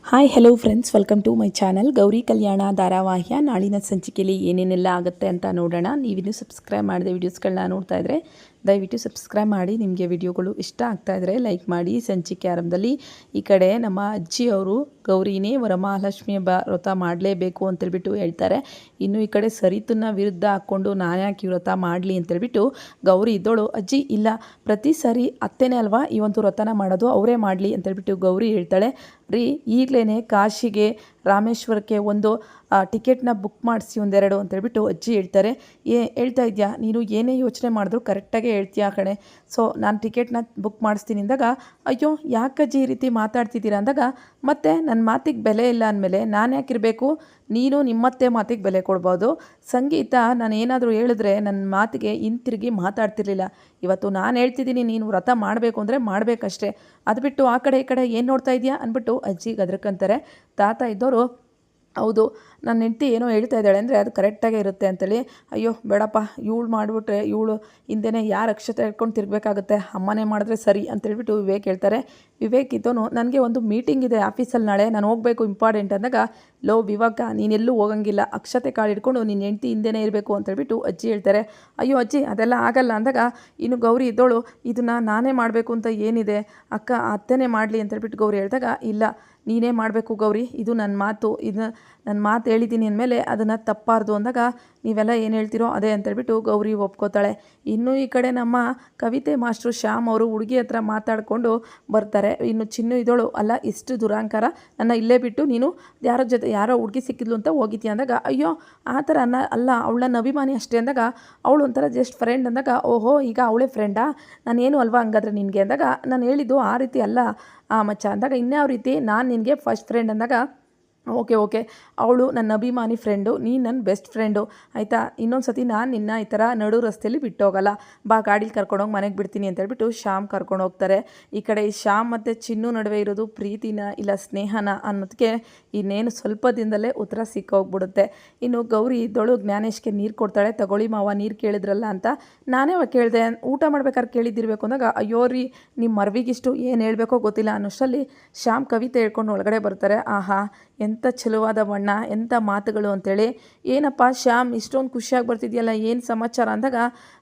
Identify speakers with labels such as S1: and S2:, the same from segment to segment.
S1: Hi hello friends, welcome to my channel. Gowri Kalyana ಧಾರಾವಾಹಿಯ ನಾಳಿನ ಸಂಚಿಕೆಯಲ್ಲಿ ಏನೇನೆಲ್ಲ ಆಗುತ್ತೆ ಅಂತ ನೋಡೋಣ. ನೀವಿನ್ನೂ ಸಬ್ಸ್ಕ್ರೈಬ್ ಮಾಡಿದೆ ವಿಡಿಯೋಸ್ಗಳನ್ನ ನೋಡ್ತಾ ಇದ್ದರೆ ದಯವಿಟ್ಟು ಸಬ್ಸ್ಕ್ರೈಬ್ ಮಾಡಿ. ನಿಮಗೆ ವಿಡಿಯೋಗಳು ಇಷ್ಟ ಆಗ್ತಾ ಇದ್ದರೆ ಲೈಕ್ ಮಾಡಿ. ಸಂಚಿಕೆ ಆರಂಭದಲ್ಲಿ ಈ ಕಡೆ ನಮ್ಮ ಅಜ್ಜಿಯವರು ಗೌರಿನೇ ವರಮಹಾಲಕ್ಷ್ಮಿಯ ವ್ರತ ಮಾಡಲೇಬೇಕು ಅಂತೇಳ್ಬಿಟ್ಟು ಹೇಳ್ತಾರೆ. ಇನ್ನು ಈ ಕಡೆ ಸರಿತನ್ನ ವಿರುದ್ಧ ಹಾಕ್ಕೊಂಡು ನಾನು ಯಾಕೆ ವ್ರತ ಮಾಡಲಿ ಅಂತೇಳ್ಬಿಟ್ಟು ಗೌರಿ ಇದ್ದೋಳು, ಅಜ್ಜಿ ಇಲ್ಲ, ಪ್ರತಿ ಸಾರಿ ಅತ್ತೆನೇ ಅಲ್ವಾ ಈ ಒಂದು ವ್ರತನ ಮಾಡೋದು, ಅವರೇ ಮಾಡಲಿ ಅಂತೇಳ್ಬಿಟ್ಟು ಗೌರಿ ಹೇಳ್ತಾಳೆ. ರೀ, ಈಗಲೇ ಕಾಶಿಗೆ ರಾಮೇಶ್ವರಕ್ಕೆ ಒಂದು ಟಿಕೆಟ್ನ ಬುಕ್ ಮಾಡಿಸಿ ಒಂದೆರಡು ಅಂತೇಳ್ಬಿಟ್ಟು ಅಜ್ಜಿ ಹೇಳ್ತಾರೆ. ಹೇಳ್ತಾ ಇದೆಯಾ ನೀನು, ಏನೇ ಯೋಚನೆ ಮಾಡಿದ್ರು ಕರೆಕ್ಟಾಗೆ ಹೇಳ್ತೀಯಾ ಕಣೆ. ಸೊ ನಾನು ಟಿಕೆಟ್ನ ಬುಕ್ ಮಾಡಿಸ್ತೀನಿ ಅಂದಾಗ, ಅಯ್ಯೋ ಯಾಕಜ್ಜಿ ಈ ರೀತಿ ಮಾತಾಡ್ತಿದ್ದೀರಾ ಅಂದಾಗ, ಮತ್ತೆ ನನ್ನ ಮಾತಿಗೆ ಬೆಲೆ ಇಲ್ಲ ಅಂದಮೇಲೆ ನಾನು ಯಾಕಿರಬೇಕು, ನೀನು ನಿಮ್ಮತ್ತೆ ಮಾತಿಗೆ ಬೆಲೆ ಕೊಡ್ಬೋದು. ಸಂಗೀತ ನಾನು ಏನಾದರೂ ಹೇಳಿದ್ರೆ ನನ್ನ ಮಾತಿಗೆ ಹಿಂತಿರುಗಿ ಮಾತಾಡ್ತಿರ್ಲಿಲ್ಲ. ಇವತ್ತು ನಾನು ಹೇಳ್ತಿದ್ದೀನಿ, ನೀನು ವ್ರತ ಮಾಡಬೇಕು ಅಂದರೆ ಮಾಡಬೇಕಷ್ಟೇ, ಅದು ಬಿಟ್ಟು ಆ ಕಡೆ ಈ ಕಡೆ ಏನು ನೋಡ್ತಾ ಇದೆಯಾ ಅಂದ್ಬಿಟ್ಟು ಅಜ್ಜಿ ಗದ್ರಕಂತಾರೆ. ತಾತ ಇದ್ದವರು, ಹೌದು ನನ್ನ ಹೆಂಡತಿ ಏನೋ ಹೇಳ್ತಾ ಇದ್ದಾಳೆ ಅಂದರೆ ಅದು ಕರೆಕ್ಟಾಗೇ ಇರುತ್ತೆ ಅಂತೇಳಿ, ಅಯ್ಯೋ ಬೇಡಪ್ಪ, ಇವಳು ಮಾಡಿಬಿಟ್ರೆ ಇವಳು ಹಿಂದೆನೇ ಯಾರು ಅಕ್ಷತೆ ಇಟ್ಕೊಂಡು ತಿರ್ಗಬೇಕಾಗುತ್ತೆ, ಅಮ್ಮನೇ ಮಾಡಿದ್ರೆ ಸರಿ ಅಂತೇಳ್ಬಿಟ್ಟು ವಿವೇಕ್ ಹೇಳ್ತಾರೆ. ವಿವೇಕ್ ಇದ್ದವನು, ನನಗೆ ಒಂದು ಮೀಟಿಂಗ್ ಇದೆ ಆಫೀಸಲ್ಲಿ ನಾಳೆ, ನಾನು ಹೋಗಬೇಕು ಇಂಪಾರ್ಟೆಂಟ್ ಅಂದಾಗ, ಲೋ ವಿವೇಕ, ನೀನೆಲ್ಲೂ ಹೋಗಂಗಿಲ್ಲ, ಅಕ್ಷತೆ ಕಾಳು ಹಿಡ್ಕೊಂಡು ನಿನ್ನ ಹೆಂಡತಿ ಹಿಂದೆನೇ ಇರಬೇಕು ಅಂತೇಳ್ಬಿಟ್ಟು ಅಜ್ಜಿ ಹೇಳ್ತಾರೆ. ಅಯ್ಯೋ ಅಜ್ಜಿ ಅದೆಲ್ಲ ಆಗಲ್ಲ ಅಂದಾಗ, ಇನ್ನು ಗೌರಿ ಇದ್ದೋಳು, ಇದನ್ನು ನಾನೇ ಮಾಡಬೇಕು ಅಂತ ಏನಿದೆ ಅಕ್ಕ, ಅತ್ತೆನೇ ಮಾಡಲಿ ಅಂತೇಳ್ಬಿಟ್ಟು ಗೌರಿ ಹೇಳಿದಾಗ, ಇಲ್ಲ ನೀನೇ ಮಾಡಬೇಕು ಗೌರಿ, ಇದು ನನ್ನ ಮಾತು, ಇದು ನನ್ನ ಮಾತು ಹೇಳಿದ್ದೀನಿ ಅಂದಮೇಲೆ ಅದನ್ನು ತಪ್ಪಾರ್ದು ಅಂದಾಗ, ನೀವೆಲ್ಲ ಏನು ಹೇಳ್ತೀರೋ ಅದೇ ಅಂತೇಳ್ಬಿಟ್ಟು ಗೌರಿ ಒಪ್ಕೋತಾಳೆ. ಇನ್ನು ಈ ಕಡೆ ನಮ್ಮ ಕವಿತೆ ಮಾಸ್ಟ್ರು ಶ್ಯಾಮ್ ಅವರು ಹುಡುಗಿ ಹತ್ರ ಮಾತಾಡಿಕೊಂಡು ಬರ್ತಾರೆ. ಇನ್ನು ಚಿನ್ನು ಇದೋಳು, ಅಲ್ಲ ಇಷ್ಟು ದುರಾಂಕಾರ, ನನ್ನ ಇಲ್ಲೇ ಬಿಟ್ಟು ನೀನು ಯಾರೋ ಜೊತೆ ಯಾರೋ ಹುಡುಗಿ ಸಿಕ್ಕಿದ್ಲು ಅಂತ ಹೋಗಿತೀಯ ಅಂದಾಗ, ಅಯ್ಯೋ ಆ ಥರ ಅಲ್ಲ, ಅವಳ ನನ್ನ ಅಭಿಮಾನಿ ಅಷ್ಟೇ ಅಂದಾಗ, ಅವಳು ಒಂಥರ ಜಸ್ಟ್ ಫ್ರೆಂಡ್ ಅಂದಾಗ, ಓಹೋ ಈಗ ಅವಳೇ ಫ್ರೆಂಡಾ, ನಾನೇನು ಅಲ್ವಾ ಹಂಗಾದ್ರೆ ನಿನಗೆ ಅಂದಾಗ, ನಾನು ಹೇಳಿದ್ದು ಆ ರೀತಿ ಅಲ್ಲ ಮಚ್ಚ ಅಂದಾಗ, ಇನ್ಯಾವ ರೀತಿ, ನಾನು ನಿನಗೆ ಫಸ್ಟ್ ಫ್ರೆಂಡ್ ಅಂದಾಗ, ಓಕೆ ಅವಳು ನನ್ನ ಅಭಿಮಾನಿ ಫ್ರೆಂಡು, ನೀನು ನನ್ನ ಬೆಸ್ಟ್ ಫ್ರೆಂಡು ಆಯಿತಾ, ಇನ್ನೊಂದು ಸತಿ ನಾನು ನಿನ್ನ ಈ ಥರ ನಡು ರಸ್ತೆಯಲ್ಲಿ ಬಿಟ್ಟೋಗಲ್ಲ, ಬಾ ಗಾಡೀಲಿ ಕರ್ಕೊಂಡೋಗಿ ಮನೆಗೆ ಬಿಡ್ತೀನಿ ಅಂತೇಳ್ಬಿಟ್ಟು ಶ್ಯಾಮ್ ಕರ್ಕೊಂಡು ಹೋಗ್ತಾರೆ. ಈ ಕಡೆ ಶ್ಯಾಮ್ ಮತ್ತು ಚಿನ್ನು ನಡುವೆ ಇರೋದು ಪ್ರೀತಿನ ಇಲ್ಲ ಸ್ನೇಹನ ಅನ್ನೋದಕ್ಕೆ ಇನ್ನೇನು ಸ್ವಲ್ಪ ದಿನದಲ್ಲೇ ಉತ್ತರ ಸಿಕ್ಕೋಗ್ಬಿಡುತ್ತೆ. ಇನ್ನು ಗೌರಿ ಇದ್ದೋಳು ಜ್ಞಾನೇಶ್ಗೆ ನೀರು ಕೊಡ್ತಾಳೆ. ತಗೊಳ್ಳಿ ಮಾವ, ನೀರು ಕೇಳಿದ್ರಲ್ಲ ಅಂತ. ನಾನೇ ಕೇಳಿದೆ, ಊಟ ಮಾಡ್ಬೇಕಾದ್ರೆ ಕೇಳಿದ್ದಿರಬೇಕು ಅಂದಾಗ, ಅಯ್ಯೋ ರೀ ನಿಮ್ಮ ಮರ್ವಿಗಿಷ್ಟು ಏನು ಹೇಳಬೇಕೋ ಗೊತ್ತಿಲ್ಲ ಅನ್ನೋಷ್ಟರಲ್ಲಿ ಶ್ಯಾಮ್ ಕವಿತೆ ಹೇಳ್ಕೊಂಡು ಒಳಗಡೆ ಬರ್ತಾರೆ. ಆಹಾ ಎಂಥ ಚೆಲುವಾದ ಬಣ್ಣ, ಎಂಥ ಮಾತುಗಳು ಅಂತೇಳಿ. ಏನಪ್ಪ ಶ್ಯಾಮ್ ಇಷ್ಟೊಂದು ಖುಷಿಯಾಗಿ ಬರ್ತಿದೆಯಲ್ಲ, ಏನು ಸಮಾಚಾರ ಅಂದಾಗ,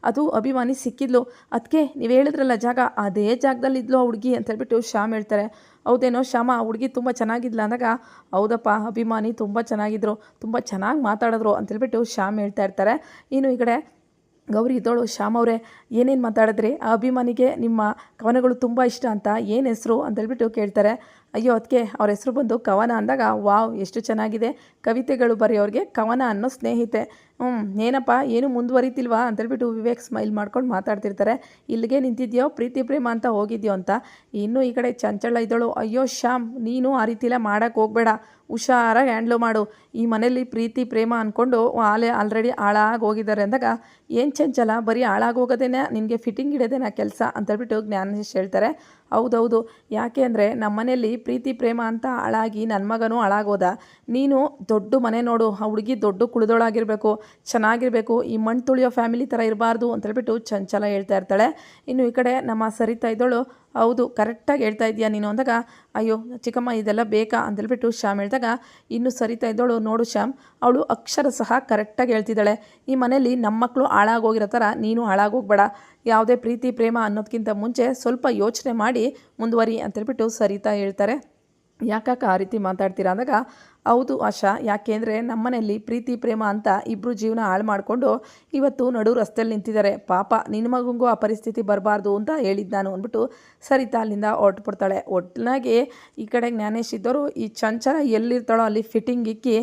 S1: ಅದು ಅಭಿಮಾನಿ ಸಿಕ್ಕಿದ್ಲು, ಅದಕ್ಕೆ ನೀವು ಹೇಳಿದ್ರಲ್ಲ ಜಾಗ, ಅದೇ ಜಾಗದಲ್ಲಿ ಇದ್ಲು ಆ ಹುಡುಗಿ ಅಂತೇಳ್ಬಿಟ್ಟು ಶ್ಯಾಮ್ ಹೇಳ್ತಾರೆ. ಹೌದೇನೋ ಶ್ಯಾಮ, ಆ ಹುಡುಗಿ ತುಂಬ ಚೆನ್ನಾಗಿದ್ಲ ಅಂದಾಗ, ಹೌದಪ್ಪ ಅಭಿಮಾನಿ ತುಂಬ ಚೆನ್ನಾಗಿದ್ರು, ತುಂಬ ಚೆನ್ನಾಗಿ ಮಾತಾಡಿದ್ರು ಅಂತೇಳ್ಬಿಟ್ಟು ಶ್ಯಾಮ್ ಹೇಳ್ತಾ ಇರ್ತಾರೆ. ಇನ್ನು ಈ ಕಡೆ ಗೌರಿ ಇದ್ದೋಳು, ಶ್ಯಾಮ್ ಅವರೇ ಏನೇನು ಮಾತಾಡಿದ್ರಿ, ಆ ಅಭಿಮಾನಿಗೆ ನಿಮ್ಮ ಕವನಗಳು ತುಂಬ ಇಷ್ಟ ಅಂತ, ಏನು ಹೆಸರು ಅಂತೇಳ್ಬಿಟ್ಟು ಕೇಳ್ತಾರೆ. ಅಯ್ಯೋ ಅದಕ್ಕೆ ಅವ್ರ ಹೆಸರು ಬಂದು ಕವನ ಅಂದಾಗ, ವಾವ್ ಎಷ್ಟು ಚೆನ್ನಾಗಿದೆ, ಕವಿತೆಗಳು ಬರೆಯೋರಿಗೆ ಕವನ ಅನ್ನೋ ಸ್ನೇಹಿತೆ. ಏನಪ್ಪ ಏನು ಮುಂದುವರಿತಿಲ್ವಾ ಅಂತೇಳ್ಬಿಟ್ಟು ವಿವೇಕ್ ಸ್ಮೈಲ್ ಮಾಡ್ಕೊಂಡು ಮಾತಾಡ್ತಿರ್ತಾರೆ. ಇಲ್ಲಿಗೆ ನಿಂತಿದ್ಯೋ, ಪ್ರೀತಿ ಪ್ರೇಮ ಅಂತ ಹೋಗಿದ್ಯೋ ಅಂತ. ಇನ್ನು ಈ ಕಡೆ ಚಂಚಲ ಇದ್ದೋಳು, ಅಯ್ಯೋ ಶ್ಯಾಮ್ ನೀನು ಆ ರೀತಿಯೆಲ್ಲ ಮಾಡೋಕ್ಕೆ ಹೋಗಬೇಡ, ಹುಷಾರಾಗಿ ಹ್ಯಾಂಡ್ಲು ಮಾಡು, ಈ ಮನೇಲಿ ಪ್ರೀತಿ ಪ್ರೇಮ ಅಂದ್ಕೊಂಡು ಆಲ್ರೆಡಿ ಹಾಳಾಗಿ ಹೋಗಿದ್ದಾರೆ ಅಂದಾಗ, ಏನು ಚಂಚಲ ಬರೀ ಹಾಳಾಗೋಗೋದೇನೆ ನಿನಗೆ ಫಿಟ್ಟಿಂಗ್ ಇಡೋದೇನಾ ಕೆಲಸ ಅಂತೇಳ್ಬಿಟ್ಟು ಜ್ಞಾನೇಶ್ ಹೇಳ್ತಾರೆ. ಹೌದೌದು, ಯಾಕೆ ಅಂದರೆ ನಮ್ಮ ಮನೆಯಲ್ಲಿ ಪ್ರೀತಿ ಪ್ರೇಮ ಅಂತ ಹಾಳಾಗಿ ನನ್ನ ಮಗನೂ ಹಾಳಾಗೋದ. ನೀನು ದೊಡ್ಡ ಮನೆ ನೋಡು, ಆ ಹುಡುಗಿ ದೊಡ್ಡ ಕುಳಿದೋಳಾಗಿರಬೇಕು, ಚೆನ್ನಾಗಿರಬೇಕು, ಈ ಮಣ್ಣು ತುಳಿಯೋ ಫ್ಯಾಮಿಲಿ ಥರ ಇರಬಾರ್ದು ಅಂತೇಳ್ಬಿಟ್ಟು ಚಂಚಲ ಹೇಳ್ತಾ ಇರ್ತಾಳೆ. ಇನ್ನು ಈ ಕಡೆ ನಮ್ಮ ಸರಿತಾ ಇದ್ದೋಳು, ಹೌದು ಕರೆಕ್ಟಾಗಿ ಹೇಳ್ತಾ ಇದೆಯಾ ನೀನು ಅಂದಾಗ, ಅಯ್ಯೋ ಚಿಕ್ಕಮ್ಮ ಇದೆಲ್ಲ ಬೇಕಾ ಅಂತೇಳ್ಬಿಟ್ಟು ಶ್ಯಾಮ್ ಹೇಳಿದಾಗ, ಇನ್ನು ಸರಿತಾ ಇದ್ದೋಳು, ನೋಡು ಶ್ಯಾಮ್, ಅವಳು ಅಕ್ಷರ ಸಹ ಕರೆಕ್ಟಾಗಿ ಹೇಳ್ತಿದ್ದಾಳೆ, ಈ ಮನೇಲಿ ನಮ್ಮ ಮಕ್ಕಳು ಹಾಳಾಗೋಗಿರೋ ಥರ ನೀನು ಹಾಳಾಗೋಗ್ಬೇಡ, ಯಾವುದೇ ಪ್ರೀತಿ ಪ್ರೇಮ ಅನ್ನೋದಕ್ಕಿಂತ ಮುಂಚೆ ಸ್ವಲ್ಪ ಯೋಚನೆ ಮಾಡಿ ಮುಂದುವರಿ ಅಂತೇಳ್ಬಿಟ್ಟು ಸರಿತಾ ಹೇಳ್ತಾರೆ. ಯಾಕಕ್ಕ ಆ ರೀತಿ ಮಾತಾಡ್ತೀರಾ ಅಂದಾಗ, ಹೌದು ಆಶಾ, ಯಾಕೆಂದರೆ ನಮ್ಮನೇಲಿ ಪ್ರೀತಿ ಪ್ರೇಮ ಅಂತ ಇಬ್ಬರು ಜೀವನ ಹಾಳು ಮಾಡಿಕೊಂಡು ಇವತ್ತು ನಡು ರಸ್ತೆಯಲ್ಲಿ ನಿಂತಿದ್ದಾರೆ, ಪಾಪ ನಿನ್ನ ಮಗಂಗೂ ಆ ಪರಿಸ್ಥಿತಿ ಬರಬಾರ್ದು ಅಂತ ಹೇಳಿದ್ದು ನಾನು ಅಂದ್ಬಿಟ್ಟು ಸರಿತಾ ಅಲ್ಲಿಂದ ಹೊರಟುಬಿಡ್ತಾಳೆ. ಒಟ್ಟಿನಾಗಿ ಈ ಕಡೆ ಜ್ಞಾನೇಶ್ ಇದ್ದವರು, ಈ ಚಂಚಲ ಎಲ್ಲಿರ್ತಾಳೋ ಅಲ್ಲಿ ಫಿಟ್ಟಿಂಗ್ ಇಕ್ಕಿ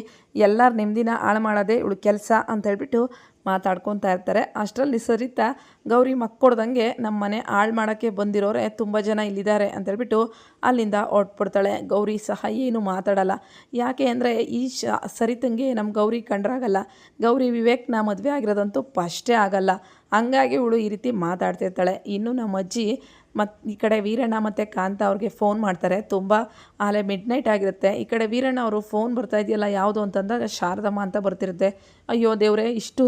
S1: ಎಲ್ಲರ ನೆಮ್ಮದಿನ ಹಾಳು ಮಾಡೋದೇ ಇವಳು ಕೆಲಸ ಅಂತ ಹೇಳ್ಬಿಟ್ಟು ಮಾತಾಡ್ಕೊತಾ ಇರ್ತಾರೆ. ಅಷ್ಟರಲ್ಲಿ ಸರಿತಾ ಗೌರಿ ಮಕ್ಕೊಡ್ದಂಗೆ ನಮ್ಮ ಮನೆ ಹಾಳು ಮಾಡೋಕ್ಕೆ ಬಂದಿರೋರೆ ತುಂಬ ಜನ ಇಲ್ಲಿದ್ದಾರೆ ಅಂತೇಳ್ಬಿಟ್ಟು ಅಲ್ಲಿಂದ ಹೊರಟ್ಬಿಡ್ತಾಳೆ. ಗೌರಿ ಸಹ ಏನು ಮಾತಾಡಲ್ಲ. ಯಾಕೆ ಅಂದರೆ ಈ ಸರಿತಂಗೆ ನಮ್ಮ ಗೌರಿ ಕಂಡ್ರಾಗಲ್ಲ, ಗೌರಿ ವಿವೇಕ್ನ ಮದುವೆ ಆಗಿರೋದಂತೂ ಫಸ್ಟೇ ಆಗಲ್ಲ, ಹಂಗಾಗಿ ಇವಳು ಈ ರೀತಿ ಮಾತಾಡ್ತಿರ್ತಾಳೆ. ಇನ್ನು ನಮ್ಮ ಅಜ್ಜಿ ಮತ್ತು ಈ ಕಡೆ ವೀರಣ್ಣ ಮತ್ತು ಕಾಂತ ಅವ್ರಿಗೆ ಫೋನ್ ಮಾಡ್ತಾರೆ. ತುಂಬ ಆಲೆ ಮಿಡ್ನೈಟ್ ಆಗಿರುತ್ತೆ. ಈ ಕಡೆ ವೀರಣ್ಣ ಅವರು ಫೋನ್ ಬರ್ತಾ ಇದೆಯಲ್ಲ ಯಾವುದು ಅಂತಂದಾಗ ಶಾರದಮ್ಮ ಅಂತ ಬರ್ತಿರುತ್ತೆ. ಅಯ್ಯೋ ದೇವರೇ, ಇಷ್ಟು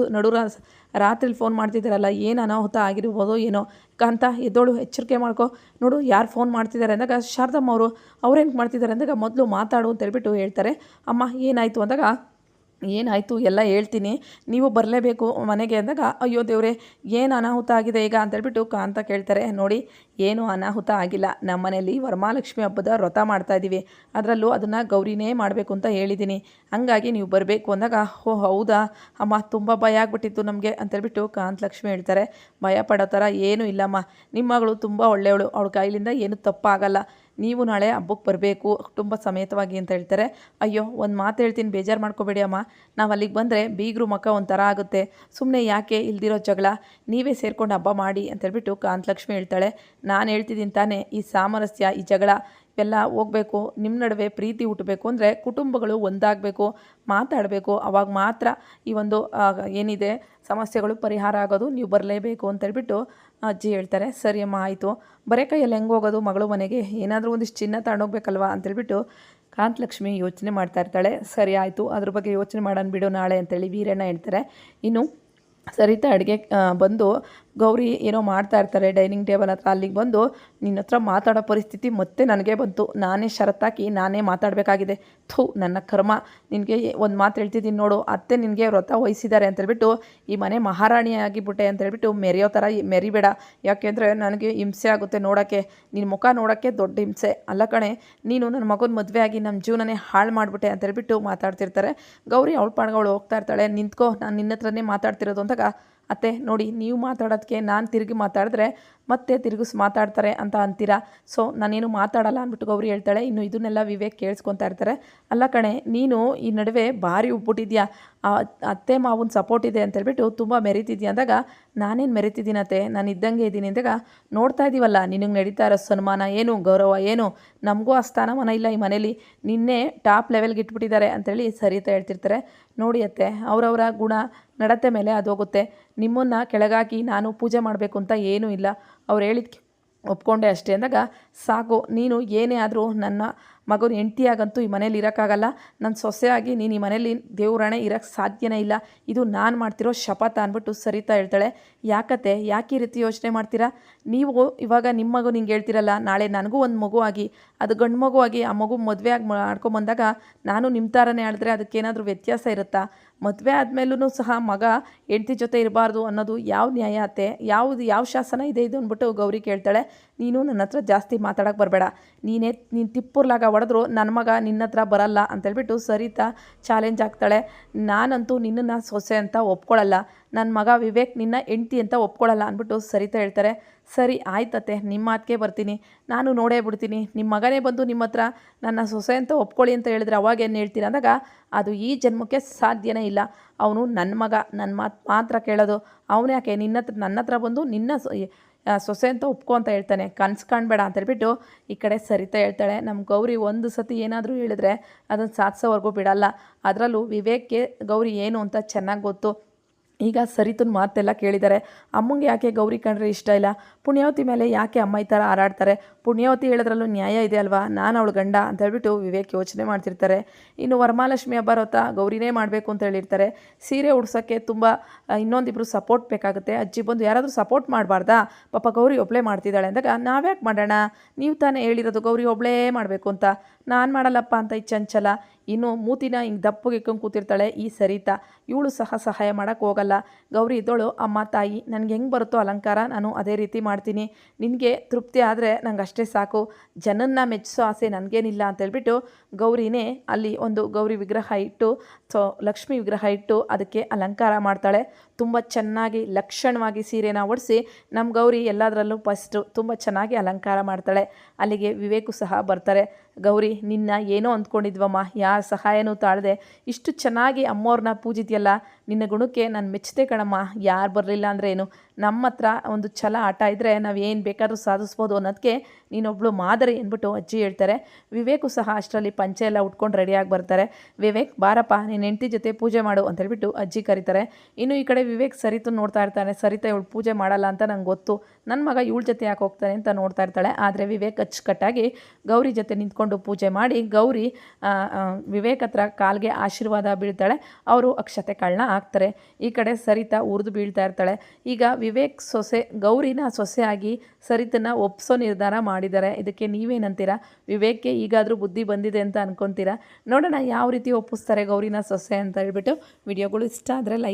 S1: ರಾತ್ರಿಲಿ ಫೋನ್ ಮಾಡ್ತಿದ್ದಾರಲ್ಲ, ಏನು ಅನಾಹುತ ಆಗಿರ್ಬೋದು ಏನೋ. ಕಾಂತ ಎದ್ದೋಳು, ಎಚ್ಚರಿಕೆ ಮಾಡ್ಕೊ, ನೋಡು ಯಾರು ಫೋನ್ ಮಾಡ್ತಿದ್ದಾರೆ ಅಂದಾಗ ಶಾರದಮ್ಮ ಅವರು ಅವ್ರೇನು ಮಾಡ್ತಿದ್ದಾರೆ ಅಂದಾಗ ಮೊದಲು ಮಾತಾಡು ಅಂತ ಹೇಳ್ಬಿಟ್ಟು ಹೇಳ್ತಾರೆ. ಅಮ್ಮ ಏನಾಯಿತು ಅಂದಾಗ ಏನಾಯಿತು ಎಲ್ಲ ಹೇಳ್ತೀನಿ, ನೀವು ಬರಲೇಬೇಕು ಮನೆಗೆ ಅಂದಾಗ ಅಯ್ಯೋ ದೇವ್ರೆ, ಏನು ಅನಾಹುತ ಆಗಿದೆ ಈಗ ಅಂತೇಳ್ಬಿಟ್ಟು ಕಾಂತ ಕೇಳ್ತಾರೆ. ನೋಡಿ, ಏನೂ ಅನಾಹುತ ಆಗಿಲ್ಲ. ನಮ್ಮ ಮನೇಲಿ ವರಮಹಾಲಕ್ಷ್ಮಿ ಹಬ್ಬದ ವ್ರತ ಮಾಡ್ತಾಯಿದ್ದೀವಿ, ಅದರಲ್ಲೂ ಅದನ್ನು ಗೌರಿನೇ ಮಾಡಬೇಕು ಅಂತ ಹೇಳಿದ್ದೀನಿ, ಹಾಗಾಗಿ ನೀವು ಬರಬೇಕು ಅಂದಾಗ ಓ ಹೌದಾ ಅಮ್ಮ, ತುಂಬ ಭಯ ಆಗ್ಬಿಟ್ಟಿತ್ತು ನಮಗೆ ಅಂತೇಳ್ಬಿಟ್ಟು ಕಾಂತಲಕ್ಷ್ಮಿ ಹೇಳ್ತಾರೆ. ಭಯ ಪಡೋ ಥರ ಏನೂ ಇಲ್ಲಮ್ಮ, ನಿಮ್ಮ ಮಗಳು ತುಂಬ ಒಳ್ಳೆಯವಳು, ಅವಳ ಕೈಲಿಂದ ಏನೂ ತಪ್ಪಾಗಲ್ಲ, ನೀವು ನಾಳೆ ಹಬ್ಬಕ್ಕೆ ಬರಬೇಕು ಕುಟುಂಬ ಸಮೇತವಾಗಿ ಅಂತ ಹೇಳ್ತಾರೆ. ಅಯ್ಯೋ ಒಂದು ಮಾತು ಹೇಳ್ತೀನಿ, ಬೇಜಾರು ಮಾಡ್ಕೋಬೇಡಿ ಅಮ್ಮ, ನಾವು ಅಲ್ಲಿಗೆ ಬಂದರೆ ಬೀಗರು ಮಕ್ಕ ಒಂಥರ ಆಗುತ್ತೆ, ಸುಮ್ಮನೆ ಯಾಕೆ ಇಲ್ದಿರೋ ಜಗಳ, ನೀವೇ ಸೇರ್ಕೊಂಡು ಹಬ್ಬ ಮಾಡಿ ಅಂತೇಳ್ಬಿಟ್ಟು ಕಾಂತಲಕ್ಷ್ಮಿ ಹೇಳ್ತಾಳೆ. ನಾನು ಹೇಳ್ತಿದ್ದೀನಿ ತಾನೇ, ಈ ಸಾಮರಸ್ಯ, ಈ ಜಗಳ ಇವೆಲ್ಲ ಹೋಗಬೇಕು, ನಿಮ್ಮ ನಡುವೆ ಪ್ರೀತಿ ಹುಟ್ಟಬೇಕು ಅಂದರೆ ಕುಟುಂಬಗಳು ಒಂದಾಗಬೇಕು, ಮಾತಾಡಬೇಕು, ಅವಾಗ ಮಾತ್ರ ಈ ಒಂದು ಏನಿದೆ ಸಮಸ್ಯೆಗಳು ಪರಿಹಾರ ಆಗೋದು. ನೀವು ಬರಲೇಬೇಕು ಅಂತೇಳ್ಬಿಟ್ಟು ಅಜ್ಜಿ ಹೇಳ್ತಾರೆ. ಸರಿ ಅಮ್ಮ ಆಯಿತು, ಬರೀ ಕೈಯಲ್ಲಿ ಹೆಂಗೆ ಹೋಗೋದು ಮಗಳು ಮನೆಗೆ, ಏನಾದರೂ ಒಂದಿಷ್ಟು ಚಿನ್ನ ತಗೊಂಡೋಗ್ಬೇಕಲ್ವಾ ಅಂತೇಳ್ಬಿಟ್ಟು ಕಾಂತಲಕ್ಷ್ಮಿ ಯೋಚನೆ ಮಾಡ್ತಾ ಇರ್ತಾಳೆ. ಸರಿ ಆಯಿತು, ಅದ್ರ ಬಗ್ಗೆ ಯೋಚನೆ ಮಾಡೋಣ ಬಿಡು ನಾಳೆ ಅಂತೇಳಿ ವೀರಣ್ಣ ಹೇಳ್ತಾರೆ. ಇನ್ನು ಸರಿತಾ ಅಡುಗೆ ಬಂದು ಗೌರಿ ಏನೋ ಮಾಡ್ತಾ ಇರ್ತಾರೆ ಡೈನಿಂಗ್ ಟೇಬಲ್ ಹತ್ರ, ಅಲ್ಲಿಗೆ ಬಂದು ನಿನ್ನ ಹತ್ರ ಮಾತಾಡೋ ಪರಿಸ್ಥಿತಿ ಮತ್ತೆ ನನಗೆ ಬಂತು, ನಾನೇ ಷರತ್ತಾಕಿ ನಾನೇ ಮಾತಾಡಬೇಕಾಗಿದೆ, ಥೂ ನನ್ನ ಕರ್ಮ, ನಿನಗೆ ಒಂದು ಮಾತು ಹೇಳ್ತಿದ್ದೀನಿ ನೋಡು, ಅತ್ತೆ ನಿನಗೆ ವ್ರತ ವಹಿಸಿದ್ದಾರೆ ಅಂತೇಳ್ಬಿಟ್ಟು ಈ ಮನೆ ಮಹಾರಾಣಿಯಾಗಿಬಿಟ್ಟೆ ಅಂತೇಳ್ಬಿಟ್ಟು ಮೆರೆಯೋ ಥರ ಮೆರಿಬೇಡ, ಯಾಕೆಂದರೆ ನನಗೆ ಹಿಂಸೆ ಆಗುತ್ತೆ ನೋಡೋಕ್ಕೆ, ನಿನ್ನ ಮುಖ ನೋಡೋಕ್ಕೆ ದೊಡ್ಡ ಹಿಂಸೆ ಅಲ್ಲ ಕಣೆ, ನೀನು ನನ್ನ ಮಗನ ಮದುವೆ ಆಗಿ ನಮ್ಮ ಜೀವನನೇ ಹಾಳು ಮಾಡಿಬಿಟ್ಟೆ ಅಂತೇಳ್ಬಿಟ್ಟು ಮಾತಾಡ್ತಿರ್ತಾರೆ. ಗೌರಿ ಅವಳ ಪಾಡ್ಗಳು ಹೋಗ್ತಾ ಇರ್ತಾಳೆ. ನಿಂತ್ಕೋ, ನಾನು ನಿನ್ನ ಹತ್ರನೇ ಮಾತಾಡ್ತಿರೋದು ಅಂದಾಗ ಅತ್ತೆ ನೋಡಿ, ನೀವು ಮಾತಾಡೋದಕ್ಕೆ ನಾನು ತಿರುಗಿ ಮಾತಾಡಿದ್ರೆ ಮತ್ತೆ ತಿರುಗಿಸಿ ಮಾತಾಡ್ತಾರೆ ಅಂತ ಅಂತೀರಾ, ಸೊ ನಾನೇನು ಮಾತಾಡಲ್ಲ ಅಂದ್ಬಿಟ್ಟು ಗೌರಿ ಹೇಳ್ತಾಳೆ. ಇನ್ನು ಇದನ್ನೆಲ್ಲ ವಿವೇಕ್ ಕೇಳಿಸ್ಕೊತಾ ಇರ್ತಾರೆ. ಅಲ್ಲ ಕಣೆ, ನೀನು ಈ ನಡುವೆ ಭಾರಿ ಉಬ್ಬಿಟ್ಟಿದ್ಯಾ, ಅತ್ತೆ ಮಾವನ ಸಪೋರ್ಟ್ ಇದೆ ಅಂತೇಳ್ಬಿಟ್ಟು ತುಂಬ ಮೆರಿತಿದ್ಯಾ ಅಂದಾಗ ನಾನೇನು ಮೆರಿತಿದ್ದೀನತ್ತೆ, ನಾನು ಇದ್ದಂಗೆ ಇದ್ದೀನಿ ಅಂದಾಗ ನೋಡ್ತಾ ಇದ್ದೀವಲ್ಲ ನಿನಗೆ ನಡೀತಾ ಇರೋ ಸನ್ಮಾನ ಏನು, ಗೌರವ ಏನು, ನಮಗೂ ಆ ಸ್ಥಾನಮಾನ ಇಲ್ಲ ಈ ಮನೇಲಿ, ನಿನ್ನೆ ಟಾಪ್ ಲೆವೆಲ್ಗೆ ಇಟ್ಬಿಟ್ಟಿದ್ದಾರೆ ಅಂತೇಳಿ ಸರಿತಾ ಹೇಳ್ತಿರ್ತಾರೆ. ನೋಡಿ ಅತ್ತೆ, ಅವರವರ ಗುಣ ನಡತೆ ಮೇಲೆ ಅದು ಹೋಗುತ್ತೆ, ನಿಮ್ಮನ್ನು ಕೆಳಗಾಗಿ ನಾನು ಪೂಜೆ ಮಾಡಬೇಕು ಅಂತ ಏನೂ ಇಲ್ಲ, ಅವ್ರು ಹೇಳಿದ್ಕೆ ಒಪ್ಕೊಂಡೆ ಅಷ್ಟೇ ಅಂದಾಗ ಸಾಕು, ನೀನು ಏನೇ ಆದರೂ ನನ್ನ ಮಗನ ಹೆಂಡ್ತಿಯಾಗಂತೂ ಈ ಮನೇಲಿ ಇರೋಕ್ಕಾಗಲ್ಲ, ನನ್ನ ಸೊಸೆಯಾಗಿ ನೀನು ಈ ಮನೇಲಿ ದೇವ್ರಾಣೆ ಇರೋಕ್ಕೆ ಸಾಧ್ಯನೇ ಇಲ್ಲ, ಇದು ನಾನು ಮಾಡ್ತಿರೋ ಶಪಥ ಅಂದ್ಬಿಟ್ಟು ಸರಿತಾ ಹೇಳ್ತಾಳೆ. ಯಾಕತ್ತೆ, ಯಾಕೆ ಈ ರೀತಿ ಯೋಚನೆ ಮಾಡ್ತೀರಾ, ನೀವು ಇವಾಗ ನಿಮ್ಮ ಮಗು ನಿಂಗೆ ಹೇಳ್ತಿರಲ್ಲ, ನಾಳೆ ನನಗೂ ಒಂದು ಮಗು ಆಗಿ ಅದು ಗಂಡು ಮಗು ಆಗಿ ಆ ಮಗು ಮದುವೆ ಆಗಿ ಮಾಡ್ಕೊಂಬಂದಾಗ ನಾನು ನಿಮ್ಮ ಥರನೇ ಹೇಳಿದ್ರೆ ಅದಕ್ಕೇನಾದರೂ ವ್ಯತ್ಯಾಸ ಇರುತ್ತಾ, ಮದುವೆ ಆದಮೇಲೂ ಸಹ ಮಗ ಹೆಂಡ್ತಿ ಜೊತೆ ಇರಬಾರ್ದು ಅನ್ನೋದು ಯಾವ ನ್ಯಾಯ ಅತ್ತೆ, ಯಾವ ಶಾಸನ ಇದೆ ಇದು ಅಂದ್ಬಿಟ್ಟು ಗೌರಿ ಕೇಳ್ತಾಳೆ. ನೀನು ನನ್ನ ಹತ್ರ ಜಾಸ್ತಿ ಮಾತಾಡೋಕ್ಕೆ ಬರಬೇಡ, ನೀನು ತಿಪ್ಪುರ್ಲಾಗ ಹೊಡೆದ್ರು ನನ್ನ ಮಗ ನಿನ್ನ ಹತ್ರ ಬರಲ್ಲ ಅಂತೇಳ್ಬಿಟ್ಟು ಸರಿತಾ ಚಾಲೆಂಜ್ ಆಗ್ತಾಳೆ. ನಾನಂತೂ ನಿನ್ನನ್ನು ಸೊಸೆ ಅಂತ ಒಪ್ಕೊಳ್ಳಲ್ಲ, ನನ್ನ ಮಗ ವಿವೇಕ್ ನಿನ್ನ ಹೆಂಡ್ತಿ ಅಂತ ಒಪ್ಕೊಳ್ಳಲ್ಲ ಅಂದ್ಬಿಟ್ಟು ಸರಿತಾ ಹೇಳ್ತಾರೆ. ಸರಿ ಆಯ್ತತ್ತೆ, ನಿಮ್ಮ ಮಾತಿಗೆ ಬರ್ತೀನಿ, ನಾನು ನೋಡೇ ಬಿಡ್ತೀನಿ, ನಿಮ್ಮ ಮಗನೇ ಬಂದು ನಿಮ್ಮ ಹತ್ರ ನನ್ನ ಸೊಸೆ ಅಂತ ಒಪ್ಕೊಳ್ಳಿ ಅಂತ ಹೇಳಿದ್ರೆ ಅವಾಗೇನು ಹೇಳ್ತೀರ ಅಂದಾಗ ಅದು ಈ ಜನ್ಮಕ್ಕೆ ಸಾಧ್ಯನೇ ಇಲ್ಲ, ಅವನು ನನ್ನ ಮಗ, ನನ್ನ ಮಾತು ಮಾತ್ರ ಕೇಳೋದು, ಅವನು ಯಾಕೆ ನನ್ನ ಹತ್ರ ಬಂದು ನಿನ್ನ ಸೊಸೆ ಅಂತ ಒಪ್ಕೊ ಅಂತ ಹೇಳ್ತಾನೆ, ಕನ್ಸು ಕಾಣಬೇಡ ಅಂತೇಳ್ಬಿಟ್ಟು ಈ ಕಡೆ ಸರಿತಾ ಹೇಳ್ತಾಳೆ. ನಮ್ಮ ಗೌರಿ ಒಂದು ಸತಿ ಏನಾದರೂ ಹೇಳಿದ್ರೆ ಅದನ್ನು ಸಾಧಿಸೋವರೆಗೂ ಬಿಡಲ್ಲ, ಅದರಲ್ಲೂ ವಿವೇಕ್ಗೆ ಗೌರಿ ಏನು ಅಂತ ಚೆನ್ನಾಗಿ ಗೊತ್ತು. ಈಗ ಸರಿತನ ಮಾತೆಲ್ಲ ಕೇಳಿದ್ದಾರೆ. ಅಮ್ಮಂಗೆ ಯಾಕೆ ಗೌರಿ ಕಂಡ್ರೆ ಇಷ್ಟ ಇಲ್ಲ, ಪುಣ್ಯಾವತಿ ಮೇಲೆ ಯಾಕೆ ಅಮ್ಮ ಈ ಥರ ಹಾರಾಡ್ತಾರೆ, ಪುಣ್ಯಾವತಿ ಹೇಳೋದ್ರಲ್ಲೂ ನ್ಯಾಯ ಇದೆ ಅಲ್ವಾ, ನಾನು ಅವಳು ಗಂಡ ಅಂತ ಹೇಳ್ಬಿಟ್ಟು ವಿವೇಕ್ ಯೋಚನೆ ಮಾಡ್ತಿರ್ತಾರೆ. ಇನ್ನು ವರಮಹಾಲಕ್ಷ್ಮಿ ಹಬ್ಬ ವ್ರತ ಗೌರಿನೇ ಮಾಡಬೇಕು ಅಂತ ಹೇಳಿರ್ತಾರೆ. ಸೀರೆ ಉಡ್ಸೋಕ್ಕೆ ತುಂಬ ಇನ್ನೊಂದಿಬ್ಬರು ಸಪೋರ್ಟ್ ಬೇಕಾಗುತ್ತೆ. ಅಜ್ಜಿ ಬಂದು ಯಾರಾದರೂ ಸಪೋರ್ಟ್ ಮಾಡಬಾರ್ದಾ, ಪಾಪ ಗೌರಿ ಒಬ್ಬಳೇ ಮಾಡ್ತಿದ್ದಾಳೆ ಅಂದಾಗ ನಾವ್ಯಾಕೆ ಮಾಡೋಣ, ನೀವು ತಾನೇ ಹೇಳಿರೋದು ಗೌರಿ ಒಬ್ಬಳೇ ಮಾಡಬೇಕು ಅಂತ, ನಾನು ಮಾಡಲ್ಲಪ್ಪ ಅಂತ ಈ ಚಂಚಲ ಇನ್ನು ಮೂತಿನ ಹಿಂಗೆ ದಪ್ಪಗೆ ಇಕ್ಕೊಂಡು ಕೂತಿರ್ತಾಳೆ ಈ ಸರಿತಾ. ಇವಳು ಸಹ ಸಹಾಯ ಮಾಡೋಕ್ಕೆ ಹೋಗಲ್ಲ. ಗೌರಿ ಇದ್ದೋಳು, ಅಮ್ಮ ತಾಯಿ ನನಗೆ ಹೆಂಗೆ ಬರುತ್ತೋ ಅಲಂಕಾರ ನಾನು ಅದೇ ರೀತಿ ಮಾಡ್ತೀನಿ, ನಿನಗೆ ತೃಪ್ತಿ ಆದರೆ ನಂಗೆ ಅಷ್ಟೇ ಸಾಕು, ಜನನ್ನ ಮೆಚ್ಚಿಸೋ ಆಸೆ ನನಗೇನಿಲ್ಲ ಅಂತೇಳ್ಬಿಟ್ಟು ಗೌರಿನೇ ಅಲ್ಲಿ ಒಂದು ಗೌರಿ ವಿಗ್ರಹ ಇಟ್ಟು, ಸೊ ಲಕ್ಷ್ಮಿ ವಿಗ್ರಹ ಇಟ್ಟು ಅದಕ್ಕೆ ಅಲಂಕಾರ ಮಾಡ್ತಾಳೆ. ತುಂಬ ಚೆನ್ನಾಗಿ ಲಕ್ಷಣವಾಗಿ ಸೀರೆನ ಒಡಿಸಿ ನಮ್ಮ ಗೌರಿ ಎಲ್ಲದರಲ್ಲೂ ಫಸ್ಟು ತುಂಬ ಚೆನ್ನಾಗಿ ಅಲಂಕಾರ ಮಾಡ್ತಾಳೆ. ಅಲ್ಲಿಗೆ ವಿವೇಕು ಸಹ ಬರ್ತಾರೆ. ಗೌರಿ ನಿನ್ನ ಏನೋ ಅಂದ್ಕೊಂಡಿದ್ವಮ್ಮ, ಯಾರ ಸಹಾಯನೂ ತಾಳದೆ ಇಷ್ಟು ಚೆನ್ನಾಗಿ ಅಮ್ಮವ್ರನ್ನ ಪೂಜಿದ್ಯಲ್ಲ, ನಿನ್ನ ಗುಣಕ್ಕೆ ನಾನು ಮೆಚ್ಚತೆ ಕಣಮ್ಮ, ಯಾರು ಬರಲಿಲ್ಲ ಅಂದರೆ ಏನು, ನಮ್ಮ ಹತ್ರ ಒಂದು ಛಲ ಆಟ ಇದ್ದರೆ ನಾವು ಏನು ಬೇಕಾದ್ರೂ ಸಾಧಿಸ್ಬೋದು ಅನ್ನೋದಕ್ಕೆ ನೀನೊಬ್ಬಳು ಮಾದರಿ ಅಂದ್ಬಿಟ್ಟು ಅಜ್ಜಿ ಹೇಳ್ತಾರೆ. ವಿವೇಕು ಸಹ ಅಷ್ಟರಲ್ಲಿ ಪಂಚೆ ಎಲ್ಲ ಉಟ್ಕೊಂಡು ರೆಡಿಯಾಗಿ ಬರ್ತಾರೆ. ವಿವೇಕ್ ಬಾರಪ್ಪ ನಿನ್ನ ಹೆಂಡತಿ ಜೊತೆ ಪೂಜೆ ಮಾಡು ಅಂತ ಹೇಳ್ಬಿಟ್ಟು ಅಜ್ಜಿ ಕರೀತಾರೆ. ಇನ್ನು ಈ ಕಡೆ ವಿವೇಕ್ ಸರಿತು ನೋಡ್ತಾ ಇರ್ತಾನೆ. ಸರಿತಾ ಇವಳು ಪೂಜೆ ಮಾಡಲ್ಲ ಅಂತ ನಂಗೆ ಗೊತ್ತು, ನನ್ನ ಮಗ ಇವಳ ಜೊತೆ ಯಾಕೆ ಹೋಗ್ತಾನೆ ಅಂತ ನೋಡ್ತಾ ಇರ್ತಾಳೆ. ಆದರೆ ವಿವೇಕ್ ಅಚ್ಚುಕಟ್ಟಾಗಿ ಗೌರಿ ಜೊತೆ ನಿಂತ್ಕೊಂಡು ಪೂಜೆ ಮಾಡಿ ಗೌರಿ ವಿವೇಕ್ ಹತ್ರ ಕಾಲ್ಗೆ ಆಶೀರ್ವಾದ ಬೀಳ್ತಾಳೆ. ಅವರು ಅಕ್ಷತೆ ಕಾಳನ್ನ ಹಾಕ್ತಾರೆ. ಈ ಕಡೆ ಸರಿತಾ ಉರಿದು ಬೀಳ್ತಾ ಇರ್ತಾಳೆ. ಈಗ ವಿವೇಕ್ ಸೊಸೆ ಗೌರಿನ ಸೊಸೆಯಾಗಿ ಸರಿತನ್ನ ಒಪ್ಸೋ ನಿರ್ಧಾರ ಮಾಡಿದ್ದಾರೆ. ಇದಕ್ಕೆ ನೀವೇನಂತೀರಾ? ವಿವೇಕ್ಗೆ ಈಗಾದರೂ ಬುದ್ಧಿ ಬಂದಿದೆ ಅಂತ ಅನ್ಕೊತೀರಾ? ನೋಡೋಣ ಯಾವ ರೀತಿ ಒಪ್ಪಿಸ್ತಾರೆ ಗೌರಿನ ಸೊಸೆ ಅಂತ ಹೇಳ್ಬಿಟ್ಟು. ವಿಡಿಯೋಗಳು ಇಷ್ಟ ಆದರೆ ಲೈಕ್